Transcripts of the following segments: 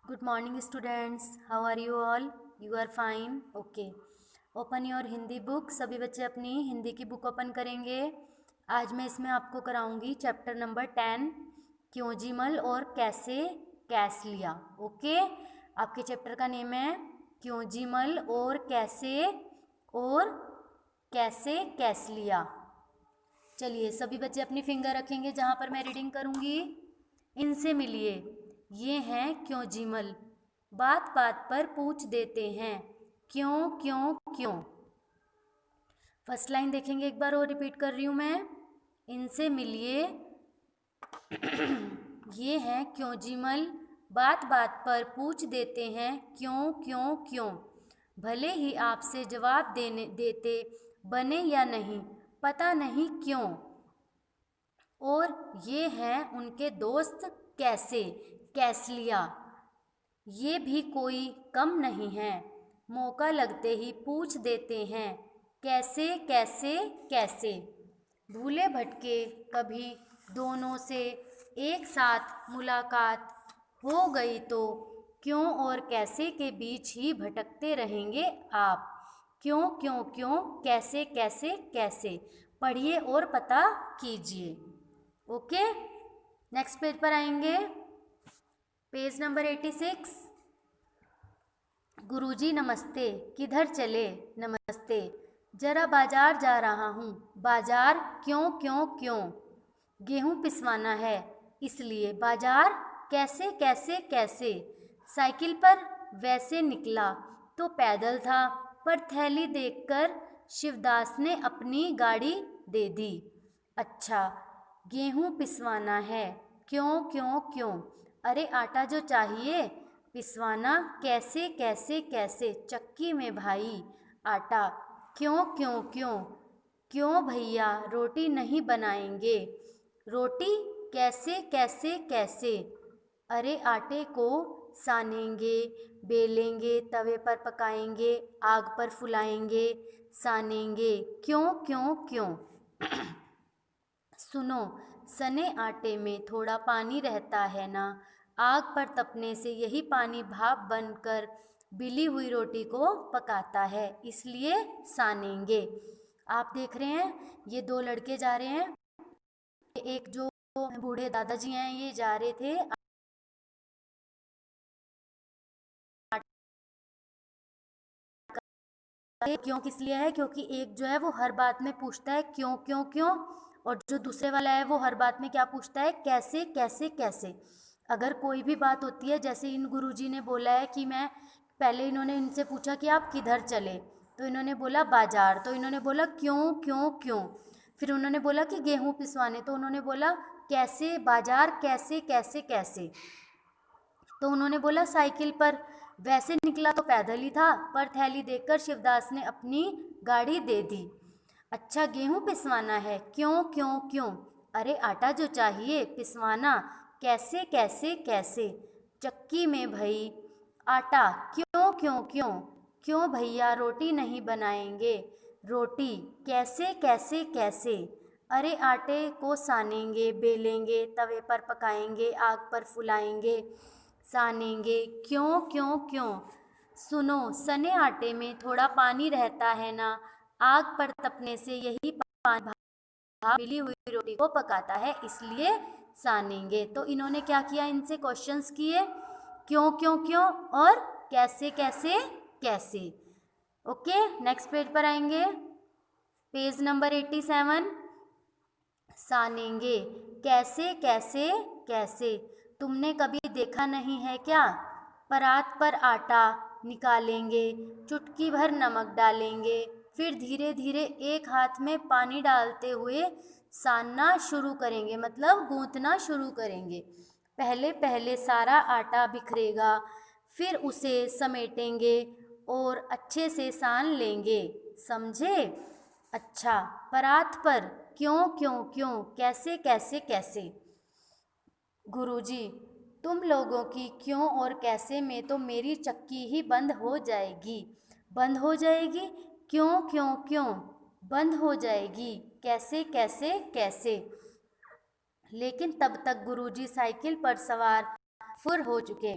Good morning, students. How are you all? You are fine. Okay. Open your Hindi book. सभी बच्चे अपनी हिंदी की book open करेंगे. आज मैं इसमें आपको कराऊंगी चैप्टर नंबर 10 क्यों जीमल और कैसे कैस लिया. ओके. आपके चैप्टर का नेम है क्यों जीमल और कैसे कैस लिया. चलिए सभी बच्चे अपनी फिंगर रखेंगे जहाँ पर मैं रीडिंग करूँगी. इनसे मिलिए, ये हैं क्यों जीमल, बात बात पर पूछ देते हैं क्यों क्यों क्यों. फर्स्ट लाइन देखेंगे एक बार और रिपीट कर रही हूँ मैं. इनसे मिलिए, ये हैं क्यों जीमल, बात बात पर पूछ देते हैं क्यों क्यों क्यों. भले ही आपसे जवाब देते बने या नहीं, पता नहीं क्यों. और ये हैं उनके दोस्त कैसलिया, ये भी कोई कम नहीं है. मौका लगते ही पूछ देते हैं कैसे कैसे कैसे. भूले भटके कभी दोनों से एक साथ मुलाकात हो गई तो क्यों और कैसे के बीच ही भटकते रहेंगे आप. क्यों क्यों क्यों, कैसे कैसे कैसे. पढ़िए और पता कीजिए. ओके. नेक्स्ट पेज पर आएंगे. Page number 86. गुरुजी नमस्ते, किधर चले. नमस्ते, जरा बाजार जा रहा हूँ. बाजार क्यों क्यों क्यों. गेहूँ पिसवाना है इसलिए. बाजार कैसे कैसे कैसे. साइकिल पर वैसे निकला तो पैदल था, पर थैली देखकर शिवदास ने अपनी गाड़ी दे दी. अच्छा, गेहूँ पिसवाना है क्यों क्यों क्यों. अरे आटा जो चाहिए पिसवाना कैसे कैसे कैसे. चक्की में भाई आटा क्यों क्यों क्यों. क्यों भैया रोटी नहीं बनाएंगे. रोटी कैसे कैसे कैसे. अरे आटे को सानेंगे, बेलेंगे, तवे पर पकाएंगे, आग पर फुलाएंगे, सानेंगे क्यों क्यों क्यों. सुनो, सने आटे में थोड़ा पानी रहता है ना, आग पर तपने से यही पानी भाप बनकर बिली हुई रोटी को पकाता है, इसलिए सानेंगे. आप देख रहे हैं ये दो लड़के जा रहे हैं. एक जो बूढ़े दादाजी हैं ये जा रहे थे क्यों किस लिए है, क्योंकि एक जो है वो हर बात में पूछता है क्यों क्यों क्यों, और जो दूसरे वाला है वो हर बात में क्या पूछता है कैसे कैसे कैसे. अगर कोई भी बात होती है, जैसे इन गुरुजी ने बोला है कि मैं पहले इन्होंने इनसे पूछा कि आप किधर चले, तो इन्होंने बोला बाजार, तो इन्होंने बोला क्यों क्यों क्यों. फिर उन्होंने बोला कि गेहूँ पिसवाने, तो उन्होंने बोला कैसे बाजार कैसे कैसे कैसे. तो उन्होंने बोला साइकिल पर वैसे निकला तो पैदल ही था, पर थैली देखकर शिवदास ने अपनी गाड़ी दे दी. अच्छा, गेहूँ पिसवाना है क्यों क्यों क्यों. अरे आटा जो चाहिए पिसवाना कैसे कैसे कैसे. चक्की में भई आटा क्यों क्यों क्यों. क्यों भैया रोटी नहीं बनाएंगे. रोटी कैसे कैसे कैसे. अरे आटे को सानेंगे, बेलेंगे, तवे पर पकाएंगे, आग पर फुलाएंगे, सानेंगे क्यों क्यों क्यों. सुनो, सने आटे में थोड़ा पानी रहता है ना, आग पर तपने से यही पानी भाप मिली हुई रोटी को पकाता है, इसलिए सानेंगे. तो इन्होंने क्या किया, इनसे क्वेश्चंस किए क्यों क्यों क्यों और कैसे कैसे कैसे. ओके. नेक्स्ट पेज पर आएंगे. Page number 87. सानेंगे कैसे कैसे कैसे. तुमने कभी देखा नहीं है क्या. परात पर आटा निकालेंगे, चुटकी भर नमक डालेंगे, फिर धीरे धीरे एक हाथ में पानी डालते हुए सानना शुरू करेंगे, मतलब गूंथना शुरू करेंगे. पहले पहले सारा आटा बिखरेगा, फिर उसे समेटेंगे और अच्छे से सान लेंगे. समझे. अच्छा, परात पर क्यों क्यों क्यों, कैसे कैसे कैसे. गुरुजी, तुम लोगों की क्यों और कैसे में तो मेरी चक्की ही बंद हो जाएगी. बंद हो जाएगी क्यों क्यों क्यों. बंद हो जाएगी कैसे कैसे कैसे. लेकिन तब तक गुरुजी साइकिल पर सवार फुर हो चुके.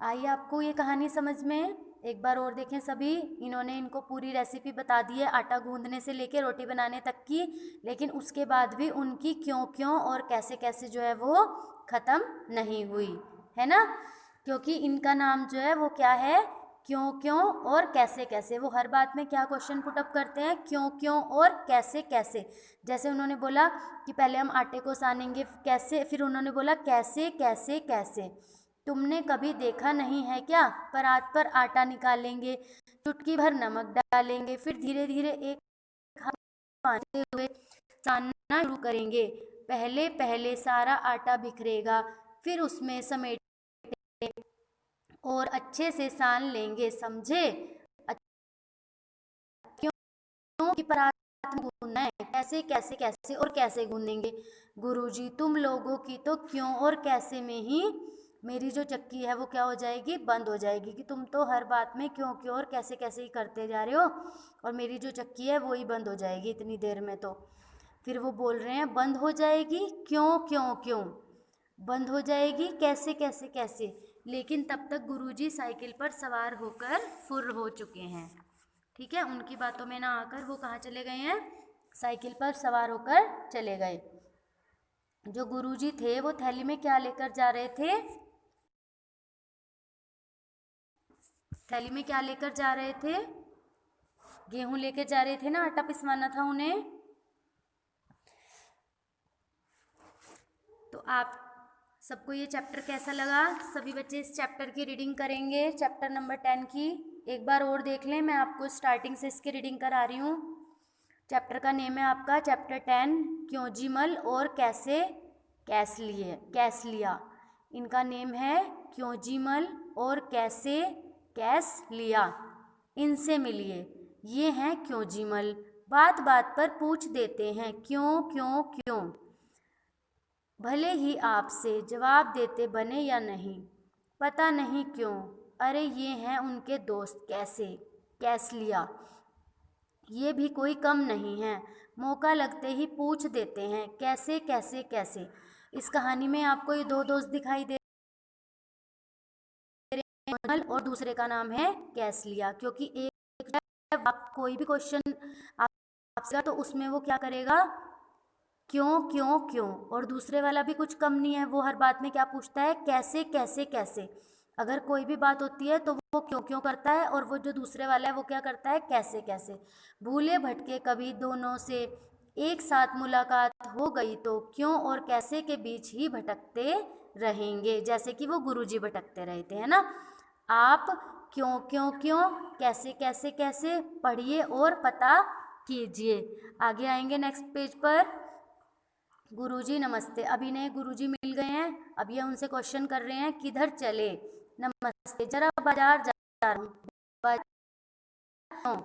आई आपको ये कहानी समझ में? एक बार और देखें सभी। इन्होंने इनको पूरी रेसिपी बता दी है, आटा गूंदने से लेकर रोटी बनाने तक की, लेकिन उसके बाद भी उनकी क्यों क्यों और कैसे कैसे जो है वो ख़त्म नहीं हुई, है ना? क्योंकि इनका नाम जो है वो क्या है? क्यों क्यों और कैसे कैसे। वो हर बात में क्या क्वेश्चन पुट अप करते हैं? क्यों क्यों और कैसे कैसे। जैसे उन्होंने बोला कि पहले हम आटे को सानेंगे कैसे, फिर उन्होंने बोला कैसे कैसे कैसे। तुमने कभी देखा नहीं है क्या? परात पर आटा निकालेंगे, चुटकी भर नमक डालेंगे, फिर धीरे धीरे एक हाथ मारते हुए सानना शुरू करेंगे। पहले पहले सारा आटा बिखरेगा, फिर उसमें समेटेंगे और अच्छे से सान लेंगे, समझे? क्यों की परात में गूंदना है, कैसे कैसे कैसे और कैसे गूंदेंगे। गुरुजी तुम लोगों की तो क्यों और कैसे में ही मेरी जो चक्की है वो क्या हो जाएगी? बंद हो जाएगी। कि तुम तो हर बात में क्यों क्यों और कैसे कैसे ही करते जा रहे हो, और मेरी जो चक्की है वो ही बंद हो जाएगी इतनी देर में तो। फिर वो बोल रहे हैं बंद हो जाएगी, क्यों क्यों क्यों बंद हो जाएगी, कैसे कैसे कैसे। लेकिन तब तक गुरुजी साइकिल पर सवार होकर फुर्र हो चुके हैं। ठीक है, उनकी बातों में ना आकर वो कहाँ चले गए हैं? साइकिल पर सवार होकर चले गए। जो गुरुजी थे वो थैली में क्या लेकर जा रहे थे? थैली में क्या लेकर जा रहे थे? गेहूं लेकर जा रहे थे ना, आटा पिसवाना था उन्हें। तो आप सबको ये चैप्टर कैसा लगा? सभी बच्चे इस चैप्टर की रीडिंग करेंगे, चैप्टर नंबर 10 की। एक बार और देख लें, मैं आपको स्टार्टिंग से इसकी रीडिंग करा रही हूँ। चैप्टर का नेम है आपका चैप्टर 10, क्यों जीमल और कैसे कैस लिया। इनका नेम है क्यों जीमल और कैसे कैस लिया। इनसे मिलिए, ये हैं क्यों जीमल, बात बात पर पूछ देते हैं क्यों क्यों क्यों। भले ही आपसे जवाब देते बने या नहीं, पता नहीं क्यों। अरे ये हैं उनके दोस्त कैस लिया। ये भी कोई कम नहीं है, मौका लगते ही पूछ देते हैं कैसे कैसे कैसे। इस कहानी में आपको ये दो दोस्त दिखाई दे रहे हैं और दूसरे का नाम है कैसलिया। क्योंकि एक आप कोई भी क्वेश्चन आपसे तो उसमें वो क्या करेगा? क्यों क्यों क्यों। और दूसरे वाला भी कुछ कम नहीं है, वो हर बात में क्या पूछता है? कैसे कैसे कैसे। अगर कोई भी बात होती है तो वो क्यों क्यों करता है, और वो जो दूसरे वाला है वो क्या करता है? कैसे कैसे। भूले भटके कभी दोनों से एक साथ मुलाकात हो गई तो क्यों और कैसे के बीच ही भटकते रहेंगे, जैसे कि वो गुरुजी भटकते रहे थे, है ना? आप क्यों क्यों क्यों, कैसे कैसे कैसे पढ़िए और पता कीजिए। आगे आएंगे नेक्स्ट पेज पर। गुरुजी नमस्ते। अभी नए गुरुजी मिल गए हैं, अब ये उनसे क्वेश्चन कर रहे हैं किधर चले? नमस्ते, जरा बाजार जा रहा हूँ। क्यों?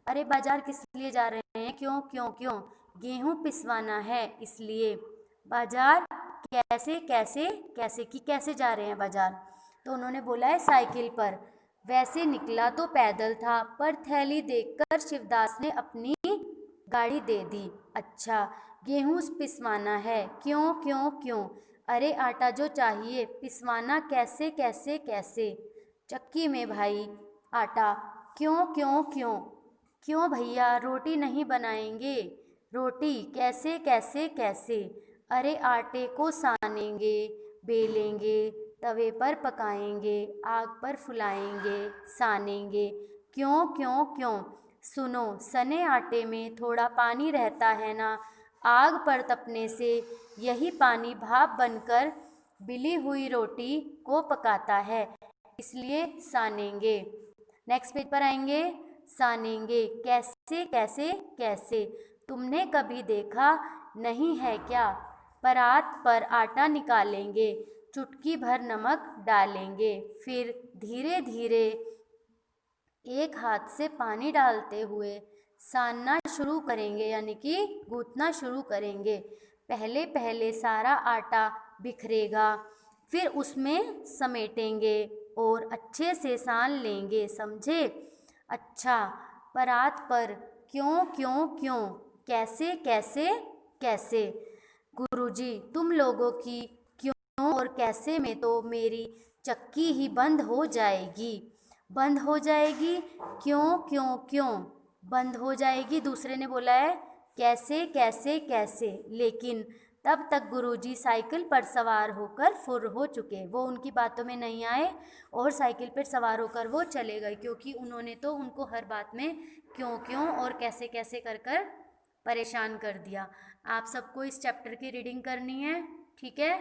अरे बाजार किस लिए जा रहे हैं? क्यों क्यों क्यों? गेहूं पिसवाना है इसलिए। बाजार कैसे कैसे कैसे कि कैसे जा रहे हैं बाजार? तो उन्होंने बोला है साइकिल पर। वैसे निकला तो पैदल था, पर थैली देखकर शिवदास ने अपनी गाड़ी दे दी। अच्छा, गेहूं पिसवाना है, क्यों क्यों क्यों? अरे आटा जो चाहिए पिसवाना कैसे कैसे कैसे। चक्की में भाई आटा, क्यों क्यों क्यों? क्यों भैया रोटी नहीं बनाएंगे? रोटी कैसे कैसे कैसे। अरे आटे को सानेंगे, बेलेंगे, तवे पर पकाएंगे, आग पर फुलाएंगे, सानेंगे, क्यों क्यों क्यों? सुनो, सने आटे में थोड़ा पानी रहता है ना, आग पर तपने से यही पानी भाप बनकर बिली हुई रोटी को पकाता है, इसलिए सानेंगे। नेक्स्ट पेज पर आएंगे। सानेंगे कैसे कैसे कैसे। तुमने कभी देखा नहीं है क्या? परात पर आटा निकालेंगे, चुटकी भर नमक डालेंगे, फिर धीरे धीरे एक हाथ से पानी डालते हुए सानना शुरू करेंगे, यानी कि गूंथना शुरू करेंगे। पहले पहले सारा आटा बिखरेगा, फिर उसमें समेटेंगे और अच्छे से सान लेंगे, समझे? अच्छा, परात पर क्यों क्यों क्यों, कैसे कैसे कैसे। गुरुजी तुम लोगों की क्यों और कैसे में तो मेरी चक्की ही बंद हो जाएगी। बंद हो जाएगी क्यों क्यों क्यों बंद हो जाएगी। दूसरे ने बोला है कैसे कैसे कैसे, लेकिन तब तक गुरुजी साइकिल पर सवार होकर फुर हो चुके। वो उनकी बातों में नहीं आए और साइकिल पर सवार होकर वो चले गए, क्योंकि उन्होंने तो उनको हर बात में क्यों क्यों और कैसे कैसे कर कर परेशान कर दिया। आप सबको इस चैप्टर की रीडिंग करनी है, ठीक है।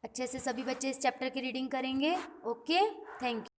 अच्छे से सभी बच्चे इस चैप्टर की रीडिंग करेंगे। Okay, thank you.